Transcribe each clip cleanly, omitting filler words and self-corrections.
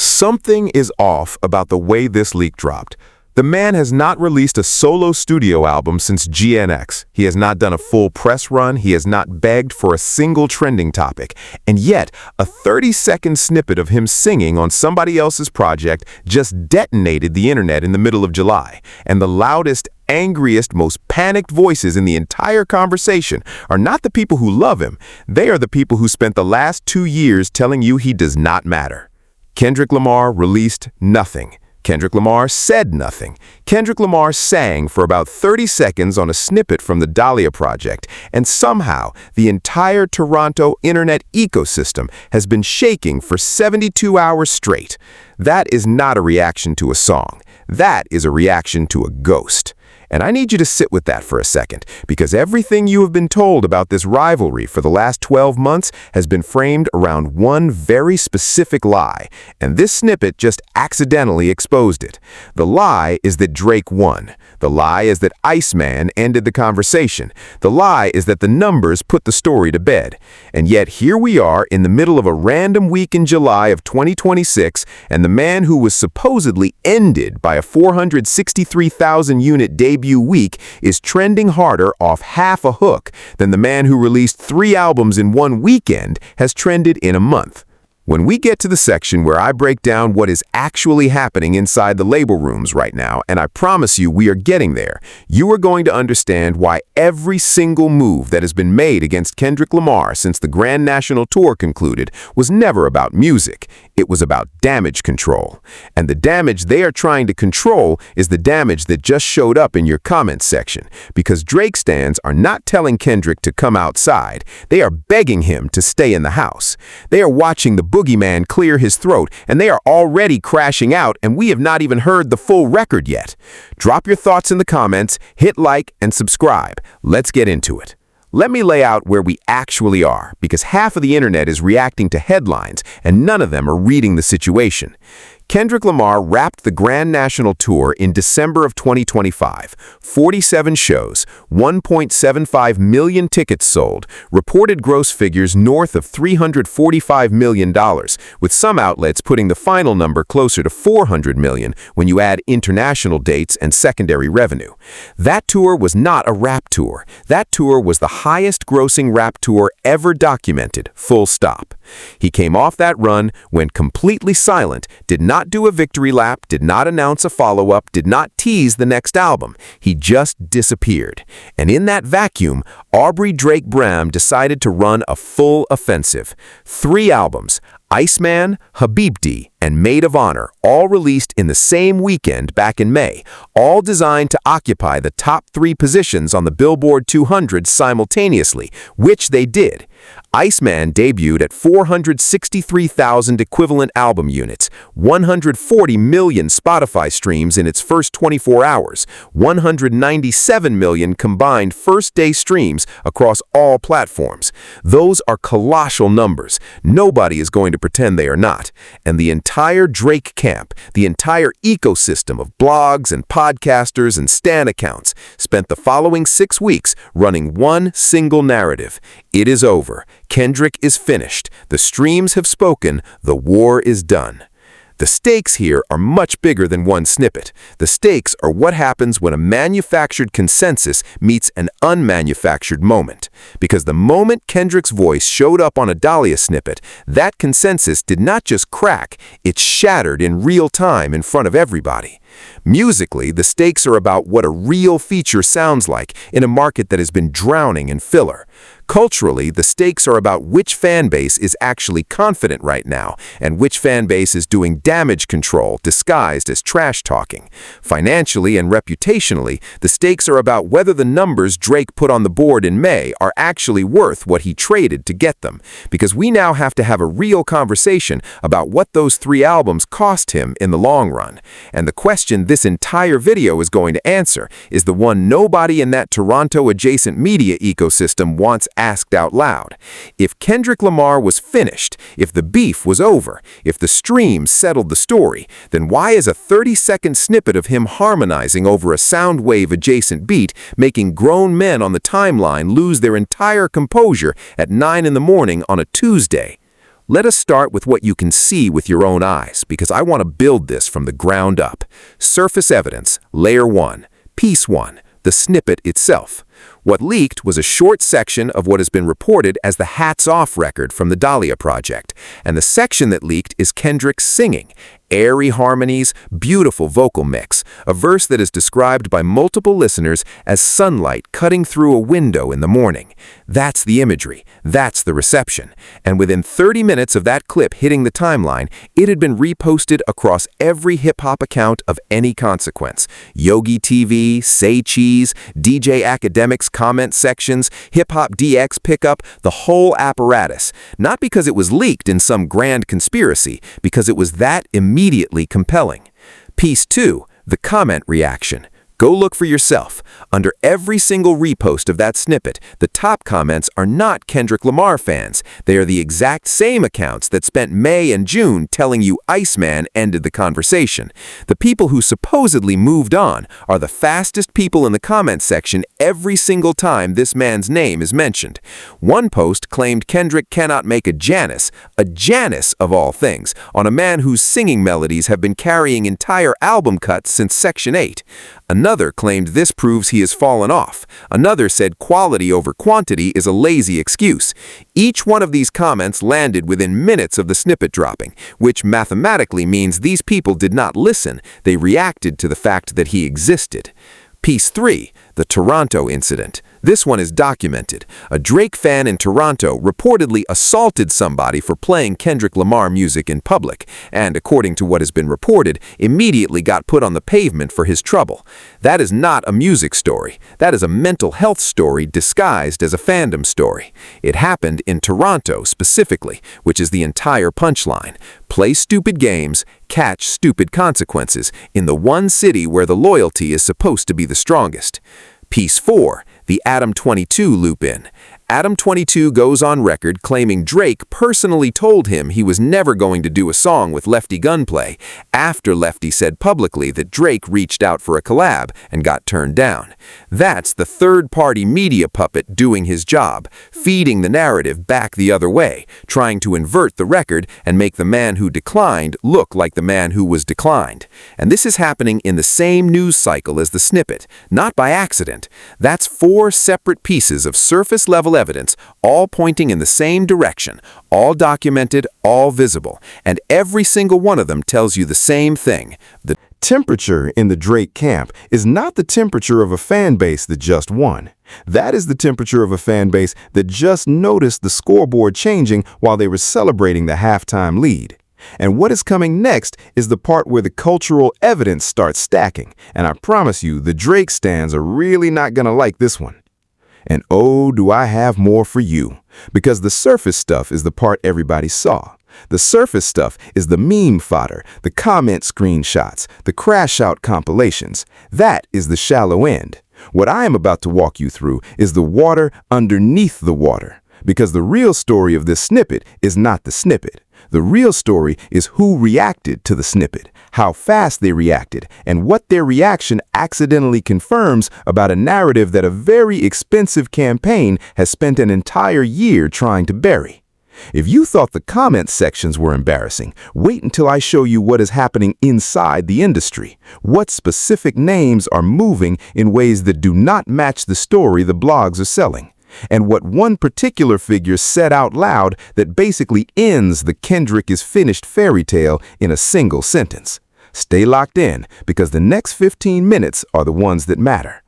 Something is off about the way this leak dropped. The man has not released a solo studio album since GNX. He has not done a full press run. He has not begged for a single trending topic. And yet, a 30-second snippet of him singing on somebody else's project just detonated the internet in the middle of July. And the loudest, angriest, most panicked voices in the entire conversation are not the people who love him. They are the people who spent the last 2 years telling you he does not matter. Kendrick Lamar released nothing. Kendrick Lamar said nothing. Kendrick Lamar sang for about 30 seconds on a snippet from the Dahlia project, and somehow the entire Toronto internet ecosystem has been shaking for 72 hours straight. That is not a reaction to a song. That is a reaction to a ghost. And I need you to sit with that for a second, because everything you have been told about this rivalry for the last 12 months has been framed around one very specific lie, and this snippet just accidentally exposed it. The lie is that Drake won. The lie is that Iceman ended the conversation. The lie is that the numbers put the story to bed. And yet here we are in the middle of a random week in July of 2026, and the man who was supposedly ended by a 463,000 unit debut week is trending harder off half a hook than the man who released 3 albums in one weekend has trended in a month. When we get to the section where I break down what is actually happening inside the label rooms right now, and I promise you we are getting there, you are going to understand why every single move that has been made against Kendrick Lamar since the Grand National Tour concluded was never about music. It was about damage control. And the damage they are trying to control is the damage that just showed up in your comments section, because Drake stans are not telling Kendrick to come outside. They are begging him to stay in the house. They are watching the boogeyman clear his throat, and they are already crashing out, and we have not even heard the full record yet. Drop your thoughts in the comments, hit like, and subscribe. Let's get into it. Let me lay out where we actually are, because half of the internet is reacting to headlines, and none of them are reading the situation. Kendrick Lamar wrapped the Grand National Tour in December of 2025. 47 shows, 1.75 million tickets sold, reported gross figures north of $345 million, with some outlets putting the final number closer to $400 million when you add international dates and secondary revenue. That tour was not a rap tour. That tour was the highest-grossing rap tour ever documented, full stop. He came off that run, went completely silent, did not do a victory lap, did not announce a follow-up, did not tease the next album. He just disappeared. And in that vacuum, Aubrey Drake Bram decided to run a full offensive. 3 albums, Iceman, Habibti, and Maid of Honor, all released in the same weekend back in May, all designed to occupy the top 3 positions on the Billboard 200 simultaneously, which they did. Iceman debuted at 463,000 equivalent album units, 140 million Spotify streams in its first 24 hours, 197 million combined first-day streams across all platforms. Those are colossal numbers. Nobody is going to pretend they are not. And the entire Drake camp, the entire ecosystem of blogs and podcasters and stan accounts, spent the following 6 weeks running one single narrative. It is over. Kendrick is finished. The streams have spoken. The war is done. The stakes here are much bigger than one snippet. The stakes are what happens when a manufactured consensus meets an unmanufactured moment. Because the moment Kendrick's voice showed up on a Dahlia snippet, that consensus did not just crack, it shattered in real time in front of everybody. Musically, the stakes are about what a real feature sounds like in a market that has been drowning in filler. Culturally, the stakes are about which fan base is actually confident right now and which fan base is doing damage control disguised as trash talking. Financially and reputationally, the stakes are about whether the numbers Drake put on the board in May are actually worth what he traded to get them, because we now have to have a real conversation about what those 3 albums cost him in the long run. And the question this entire video is going to answer is the one nobody in that Toronto-adjacent media ecosystem wants asked out loud. If Kendrick Lamar was finished, if the beef was over, if the streams settled the story, then why is a 30-second snippet of him harmonizing over a sound wave adjacent beat making grown men on the timeline lose their entire composure at 9 in the morning on a Tuesday? Let us start with what you can see with your own eyes, because I want to build this from the ground up. Surface evidence, Layer 1, Piece 1, the snippet itself. What leaked was a short section of what has been reported as the Hats Off record from the Dahlia Project, and the section that leaked is Kendrick singing. Airy harmonies, beautiful vocal mix, a verse that is described by multiple listeners as sunlight cutting through a window in the morning. That's the imagery, that's the reception. And within 30 minutes of that clip hitting the timeline, it had been reposted across every hip-hop account of any consequence. Yogi TV, Say Cheese, DJ Academics comment sections, Hip Hop DX pickup, the whole apparatus. Not because it was leaked in some grand conspiracy, because it was that immediately compelling. Piece 2, the comment reaction. Go look for yourself. Under every single repost of that snippet, the top comments are not Kendrick Lamar fans. They are the exact same accounts that spent May and June telling you Iceman ended the conversation. The people who supposedly moved on are the fastest people in the comment section every single time this man's name is mentioned. One post claimed Kendrick cannot make a Janus of all things, on a man whose singing melodies have been carrying entire album cuts since Section 8. Another claimed this proves he has fallen off. Another said quality over quantity is a lazy excuse. Each one of these comments landed within minutes of the snippet dropping, which mathematically means these people did not listen. They reacted to the fact that he existed. Piece 3, the Toronto incident. This one is documented. A Drake fan in Toronto reportedly assaulted somebody for playing Kendrick Lamar music in public, and according to what has been reported, immediately got put on the pavement for his trouble. That is not a music story. That is a mental health story disguised as a fandom story. It happened in Toronto specifically, which is the entire punchline. Play stupid games, catch stupid consequences, in the one city where the loyalty is supposed to be the strongest. Piece 4, the Adam 22 loop-in. Adam 22 goes on record claiming Drake personally told him he was never going to do a song with Lefty Gunplay, after Lefty said publicly that Drake reached out for a collab and got turned down. That's the third-party media puppet doing his job, feeding the narrative back the other way, trying to invert the record and make the man who declined look like the man who was declined. And this is happening in the same news cycle as the snippet, not by accident. That's 4 separate pieces of surface-level evidence, all pointing in the same direction, all documented, all visible, and every single one of them tells you the same thing. The temperature in the Drake camp is not the temperature of a fan base that just won. That is the temperature of a fan base that just noticed the scoreboard changing while they were celebrating the halftime lead. And what is coming next is the part where the cultural evidence starts stacking, and I promise you the Drake stans are really not gonna like this one. And oh, do I have more for you, because the surface stuff is the part everybody saw. The surface stuff is the meme fodder, the comment screenshots, the crash out compilations. That is the shallow end. What I am about to walk you through is the water underneath the water, because the real story of this snippet is not the snippet. The real story is who reacted to the snippet, how fast they reacted, and what their reaction accidentally confirms about a narrative that a very expensive campaign has spent an entire year trying to bury. If you thought the comment sections were embarrassing, wait until I show you what is happening inside the industry, what specific names are moving in ways that do not match the story the blogs are selling, and what one particular figure said out loud that basically ends the Kendrick is finished fairy tale in a single sentence. Stay locked in, because the next 15 minutes are the ones that matter.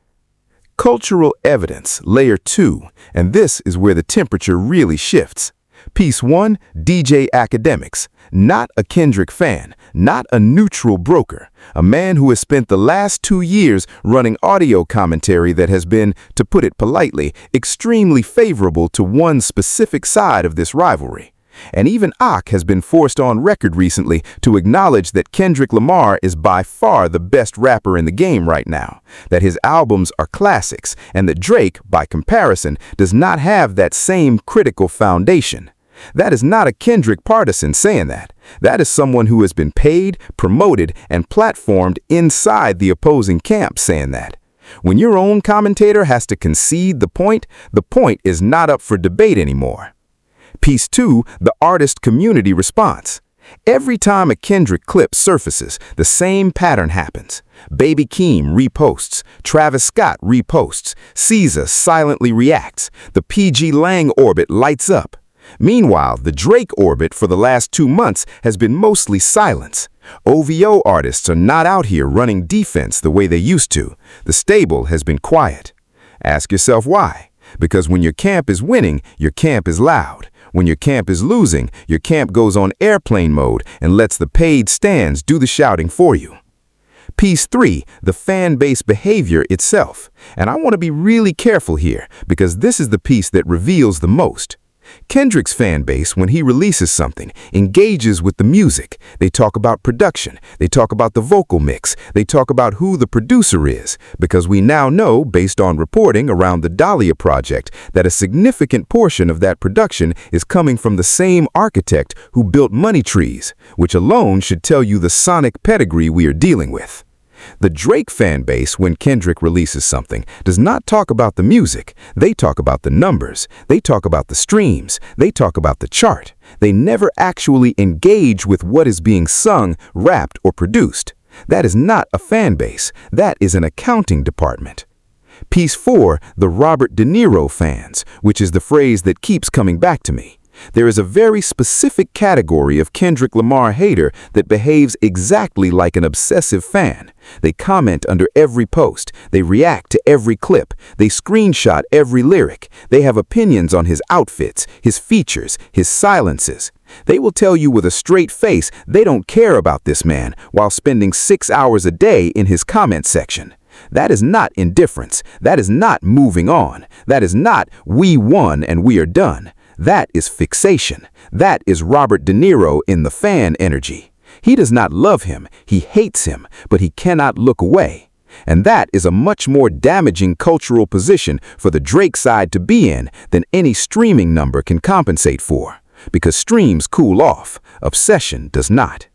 Cultural evidence, Layer 2, and this is where the temperature really shifts. Piece 1, DJ Academics. Not a Kendrick fan, not a neutral broker, a man who has spent the last 2 years running audio commentary that has been, to put it politely, extremely favorable to one specific side of this rivalry. And even Ak has been forced on record recently to acknowledge that Kendrick Lamar is by far the best rapper in the game right now, that his albums are classics, and that Drake, by comparison, does not have that same critical foundation. That is not a Kendrick partisan saying that. That is someone who has been paid, promoted, and platformed inside the opposing camp saying that. When your own commentator has to concede the point is not up for debate anymore. Piece 2, the artist community response. Every time a Kendrick clip surfaces, the same pattern happens. Baby Keem reposts, Travis Scott reposts, SZA silently reacts, the PG Lang orbit lights up. Meanwhile, the Drake orbit for the last 2 months has been mostly silence. OVO artists are not out here running defense the way they used to. The stable has been quiet. Ask yourself why. Because when your camp is winning, your camp is loud. When your camp is losing, your camp goes on airplane mode and lets the paid stands do the shouting for you. Piece 3, the fan base behavior itself. And I want to be really careful here because this is the piece that reveals the most. Kendrick's fan base, when he releases something, engages with the music. They talk about production. They talk about the vocal mix. They talk about who the producer is, because we now know, based on reporting around the Dahlia project, that a significant portion of that production is coming from the same architect who built Money Trees, which alone should tell you the sonic pedigree we are dealing with. The Drake fan base, when Kendrick releases something, does not talk about the music. They talk about the numbers. They talk about the streams. They talk about the chart. They never actually engage with what is being sung, rapped, or produced. That is not a fan base. That is an accounting department. Piece 4, the Robert De Niro fans, which is the phrase that keeps coming back to me. There is a very specific category of Kendrick Lamar hater that behaves exactly like an obsessive fan. They comment under every post. They react to every clip. They screenshot every lyric. They have opinions on his outfits, his features, his silences. They will tell you with a straight face they don't care about this man while spending 6 hours a day in his comment section. That is not indifference. That is not moving on. That is not we won and we are done. That is fixation. That is Robert De Niro in the fan energy. He does not love him, he hates him, but he cannot look away. And that is a much more damaging cultural position for the Drake side to be in than any streaming number can compensate for. Because streams cool off, obsession does not.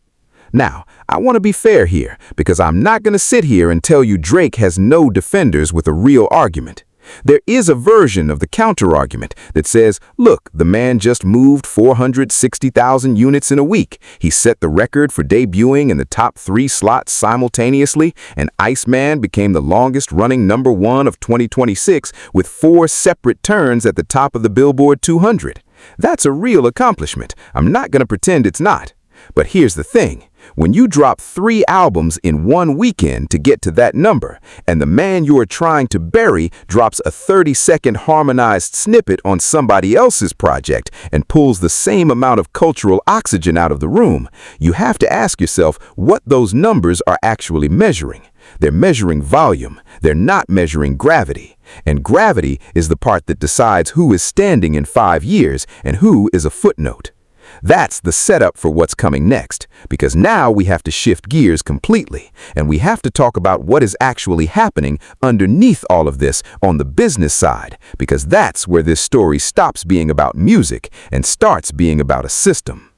Now, I want to be fair here, because I'm not going to sit here and tell you Drake has no defenders with a real argument. There is a version of the counter-argument that says, look, the man just moved 460,000 units in a week. He set the record for debuting in the top 3 slots simultaneously, and Iceman became the longest-running #1 of 2026 with 4 separate turns at the top of the Billboard 200. That's a real accomplishment. I'm not going to pretend it's not. But here's the thing. When you drop 3 albums in one weekend to get to that number, and the man you are trying to bury drops a 30-second harmonized snippet on somebody else's project and pulls the same amount of cultural oxygen out of the room, you have to ask yourself what those numbers are actually measuring. They're measuring volume. They're not measuring gravity. And gravity is the part that decides who is standing in 5 years and who is a footnote. That's the setup for what's coming next, because now we have to shift gears completely, and we have to talk about what is actually happening underneath all of this on the business side, because that's where this story stops being about music and starts being about a system.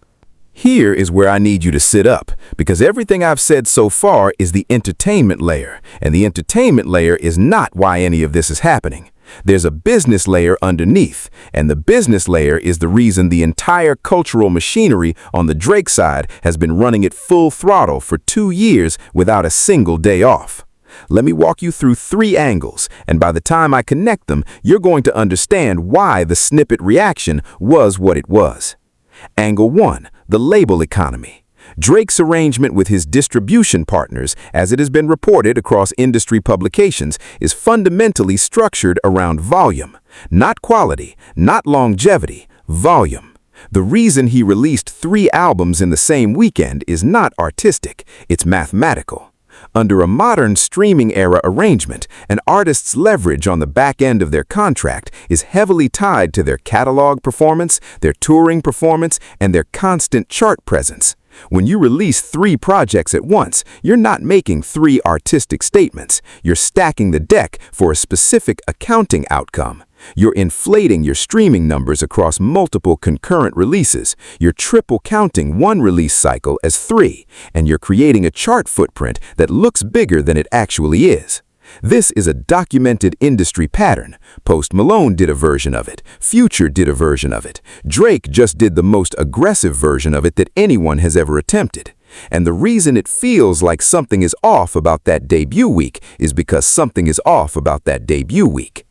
Here is where I need you to sit up, because everything I've said so far is the entertainment layer, and the entertainment layer is not why any of this is happening. There's a business layer underneath, and the business layer is the reason the entire cultural machinery on the Drake side has been running at full throttle for 2 years without a single day off. Let me walk you through 3 angles, and by the time I connect them, you're going to understand why the snippet reaction was what it was. Angle 1, the label economy. Drake's arrangement with his distribution partners, as it has been reported across industry publications, is fundamentally structured around volume. Not quality, not longevity, volume. The reason he released 3 albums in the same weekend is not artistic, it's mathematical. Under a modern streaming era arrangement, an artist's leverage on the back end of their contract is heavily tied to their catalog performance, their touring performance, and their constant chart presence. When you release 3 projects at once, you're not making 3 artistic statements. You're stacking the deck for a specific accounting outcome. You're inflating your streaming numbers across multiple concurrent releases. You're triple counting one release cycle as 3, and you're creating a chart footprint that looks bigger than it actually is. This is a documented industry pattern. Post Malone did a version of it. Future did a version of it. Drake just did the most aggressive version of it that anyone has ever attempted. And the reason it feels like something is off about that debut week is because something is off about that debut week.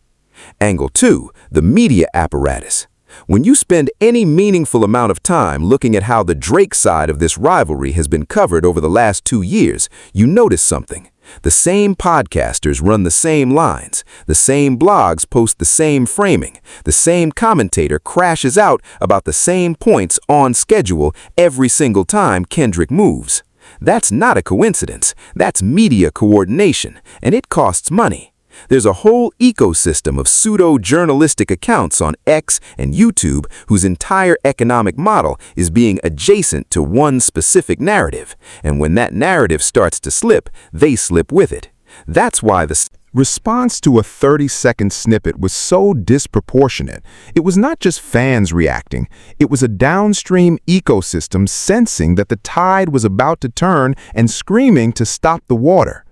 Angle 2, the media apparatus. When you spend any meaningful amount of time looking at how the Drake side of this rivalry has been covered over the last 2 years, you notice something. The same podcasters run the same lines, the same blogs post the same framing, the same commentator crashes out about the same points on schedule every single time Kendrick moves. That's not a coincidence, that's media coordination, and it costs money. There's a whole ecosystem of pseudo-journalistic accounts on X and YouTube whose entire economic model is being adjacent to one specific narrative, and when that narrative starts to slip, they slip with it. That's why the Response to a 30-second snippet was so disproportionate. It was not just fans reacting, it was a downstream ecosystem sensing that the tide was about to turn and screaming to stop the water.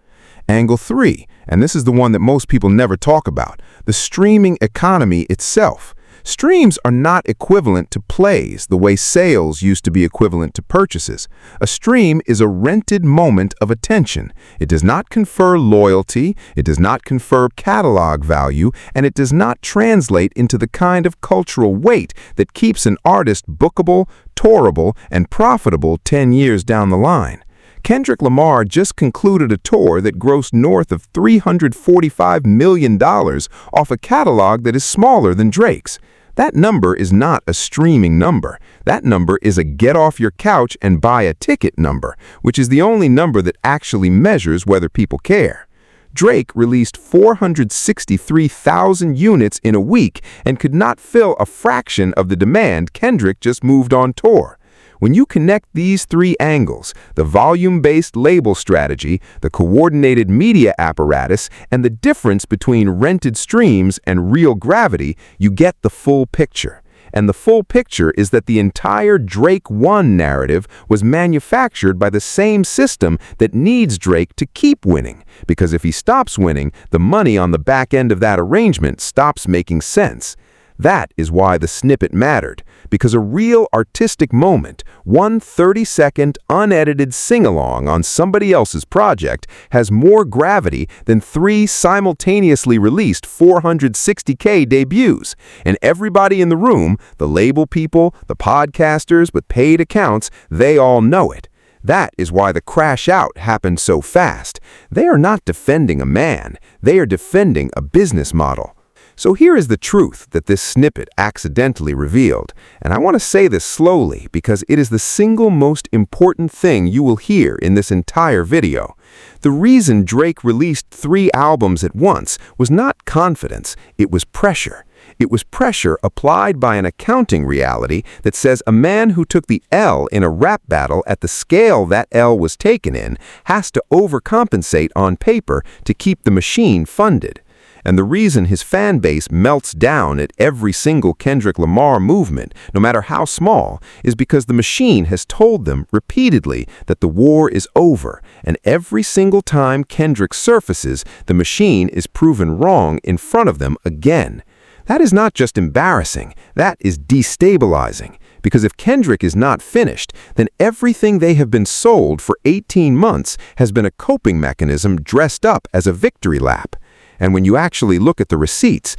Angle 3, and this is the one that most people never talk about, the streaming economy itself. Streams are not equivalent to plays the way sales used to be equivalent to purchases. A stream is a rented moment of attention. It does not confer loyalty, it does not confer catalog value, and it does not translate into the kind of cultural weight that keeps an artist bookable, tourable, and profitable 10 years down the line. Kendrick Lamar just concluded a tour that grossed north of $345 million off a catalog that is smaller than Drake's. That number is not a streaming number. That number is a get-off-your-couch and buy-a-ticket number, which is the only number that actually measures whether people care. Drake released 463,000 units in a week and could not fill a fraction of the demand Kendrick just moved on tour. When you connect these three angles, the volume-based label strategy, the coordinated media apparatus, and the difference between rented streams and real gravity, you get the full picture. And the full picture is that the entire Drake 1 narrative was manufactured by the same system that needs Drake to keep winning, because if he stops winning, the money on the back end of that arrangement stops making sense. That is why the snippet mattered, because a real artistic moment, one 30-second unedited sing-along on somebody else's project, has more gravity than 3 simultaneously released 460K debuts. And everybody in the room, the label people, the podcasters with paid accounts, they all know it. That is why the crash out happened so fast. They are not defending a man, they are defending a business model. So here is the truth that this snippet accidentally revealed, and I want to say this slowly because it is the single most important thing you will hear in this entire video. The reason Drake released 3 albums at once was not confidence, it was pressure. It was pressure applied by an accounting reality that says a man who took the L in a rap battle at the scale that L was taken in has to overcompensate on paper to keep the machine funded. And the reason his fan base melts down at every single Kendrick Lamar movement, no matter how small, is because the machine has told them repeatedly that the war is over, and every single time Kendrick surfaces, the machine is proven wrong in front of them again. That is not just embarrassing, that is destabilizing. Because if Kendrick is not finished, then everything they have been sold for 18 months has been a coping mechanism dressed up as a victory lap. And when you actually look at the receipts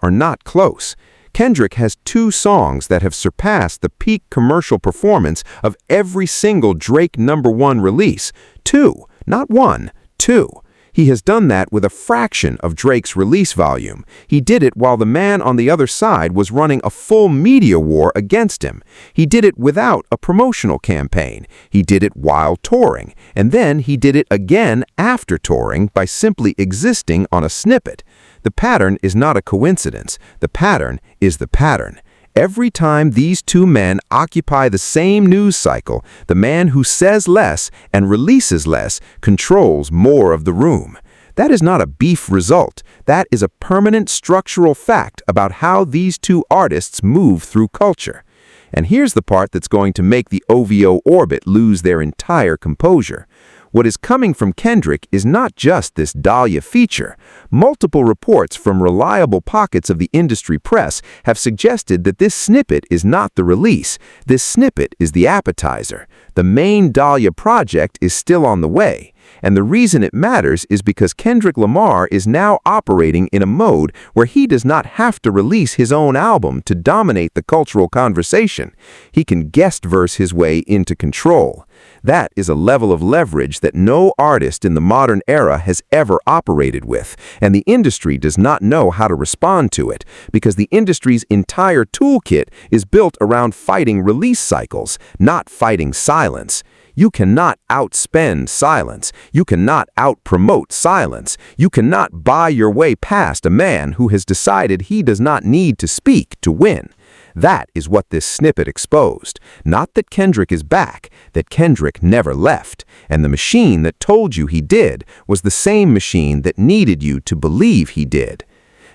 are not close. Kendrick has 2 songs that have surpassed the peak commercial performance of every single Drake #1 release. 2, not 1, 2. He has done that with a fraction of Drake's release volume. He did it while the man on the other side was running a full media war against him. He did it without a promotional campaign. He did it while touring. And then he did it again after touring by simply existing on a snippet. The pattern is not a coincidence. The pattern is the pattern. Every time these 2 men occupy the same news cycle, the man who says less and releases less controls more of the room. That is not a beef result. That is a permanent structural fact about how these 2 artists move through culture. And here's the part that's going to make the OVO orbit lose their entire composure. What is coming from Kendrick is not just this Dahlia feature. Multiple reports from reliable pockets of the industry press have suggested that this snippet is not the release. This snippet is the appetizer. The main Dahlia project is still on the way. And the reason it matters is because Kendrick Lamar is now operating in a mode where he does not have to release his own album to dominate the cultural conversation. He can guest verse his way into control. That is a level of leverage that no artist in the modern era has ever operated with, and the industry does not know how to respond to it, because the industry's entire toolkit is built around fighting release cycles, not fighting silence. You cannot outspend silence. You cannot outpromote silence. You cannot buy your way past a man who has decided he does not need to speak to win. That is what this snippet exposed. Not that Kendrick is back, that Kendrick never left. And the machine that told you he did was the same machine that needed you to believe he did.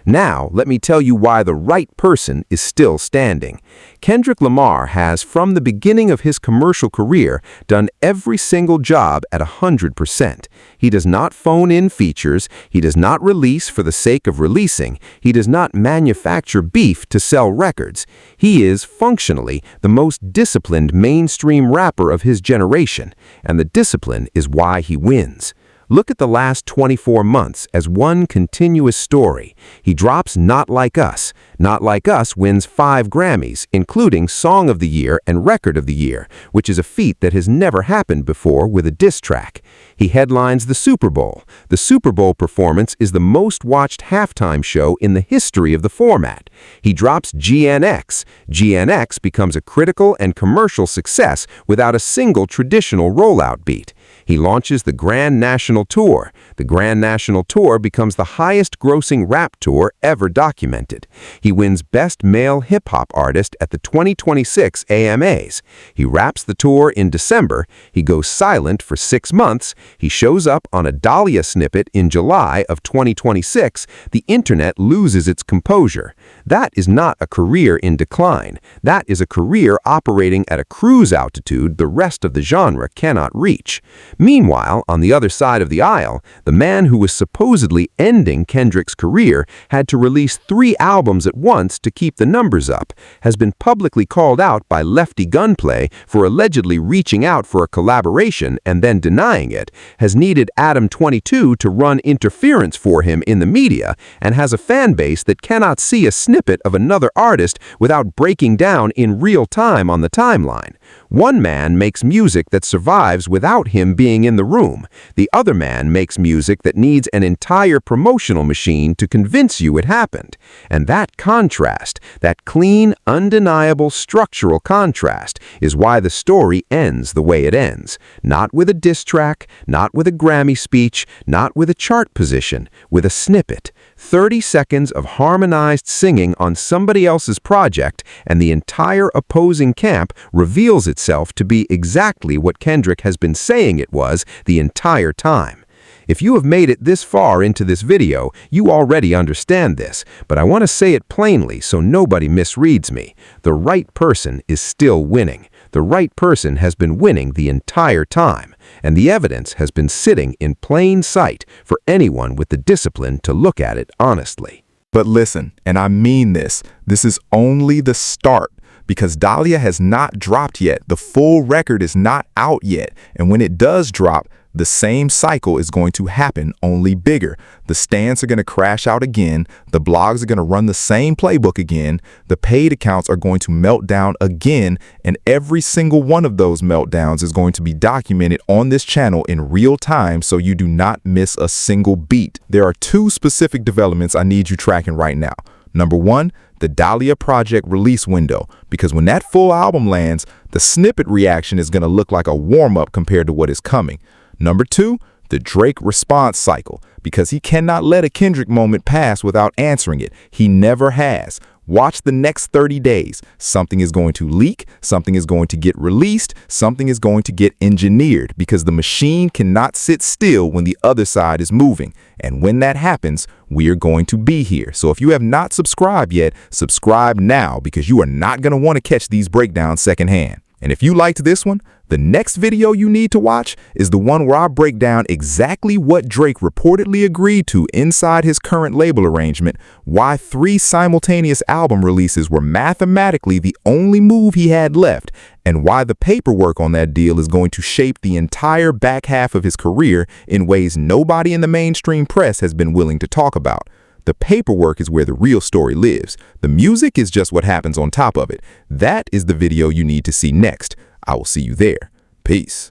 Now, let me tell you why the right person is still standing. Kendrick Lamar has, from the beginning of his commercial career, done every single job at 100%. He does not phone in features. He does not release for the sake of releasing. He does not manufacture beef to sell records. He is, functionally, the most disciplined mainstream rapper of his generation, and the discipline is why he wins. Look at the last 24 months as one continuous story. He drops Not Like Us. Not Like Us wins 5 Grammys, including Song of the Year and Record of the Year, which is a feat that has never happened before with a diss track. He headlines the Super Bowl. The Super Bowl performance is the most watched halftime show in the history of the format. He drops GNX. GNX becomes a critical and commercial success without a single traditional rollout beat. He launches the Grand National Tour. The Grand National Tour becomes the highest-grossing rap tour ever documented. He wins Best Male Hip-Hop Artist at the 2026 AMAs. He wraps the tour in December. He goes silent for 6 months. He shows up on a Dahlia snippet in July of 2026. The internet loses its composure. That is not a career in decline. That is a career operating at a cruise altitude the rest of the genre cannot reach. Meanwhile, on the other side of the aisle, the man who was supposedly ending Kendrick's career had to release 3 albums at once to keep the numbers up, has been publicly called out by Lefty Gunplay for allegedly reaching out for a collaboration and then denying it, has needed Adam 22 to run interference for him in the media, and has a fan base that cannot see a snippet of another artist without breaking down in real time on the timeline. One man makes music that survives without him being in the room. The other man makes music that needs an entire promotional machine to convince you it happened. And that contrast, that clean, undeniable structural contrast, is why the story ends the way it ends. Not with a diss track, not with a Grammy speech, not with a chart position, with a snippet. 30 seconds of harmonized singing on somebody else's project, and the entire opposing camp reveals itself to be exactly what Kendrick has been saying it was the entire time. If you have made it this far into this video, you already understand this, but I want to say it plainly so nobody misreads me. The right person is still winning. The right person has been winning the entire time, and the evidence has been sitting in plain sight for anyone with the discipline to look at it honestly. But listen, and I mean this is only the start. Because Dahlia has not dropped yet. The full record is not out yet. And when it does drop, the same cycle is going to happen, only bigger. The stands are going to crash out again. The blogs are going to run the same playbook again. The paid accounts are going to melt down again. And every single one of those meltdowns is going to be documented on this channel in real time so you do not miss a single beat. There are 2 specific developments I need you tracking right now. Number 1, the Dahlia project release window, because when that full album lands, the snippet reaction is going to look like a warm-up compared to what is coming. Number 2, the Drake response cycle, because he cannot let a Kendrick moment pass without answering it. He never has. Watch the next 30 days. Something is going to leak, something is going to get released, something is going to get engineered because the machine cannot sit still when the other side is moving. And when that happens, we are going to be here. So if you have not subscribed yet, subscribe now because you are not going to want to catch these breakdowns secondhand. And if you liked this one, the next video you need to watch is the one where I break down exactly what Drake reportedly agreed to inside his current label arrangement, why 3 simultaneous album releases were mathematically the only move he had left, and why the paperwork on that deal is going to shape the entire back half of his career in ways nobody in the mainstream press has been willing to talk about. The paperwork is where the real story lives. The music is just what happens on top of it. That is the video you need to see next. I will see you there. Peace.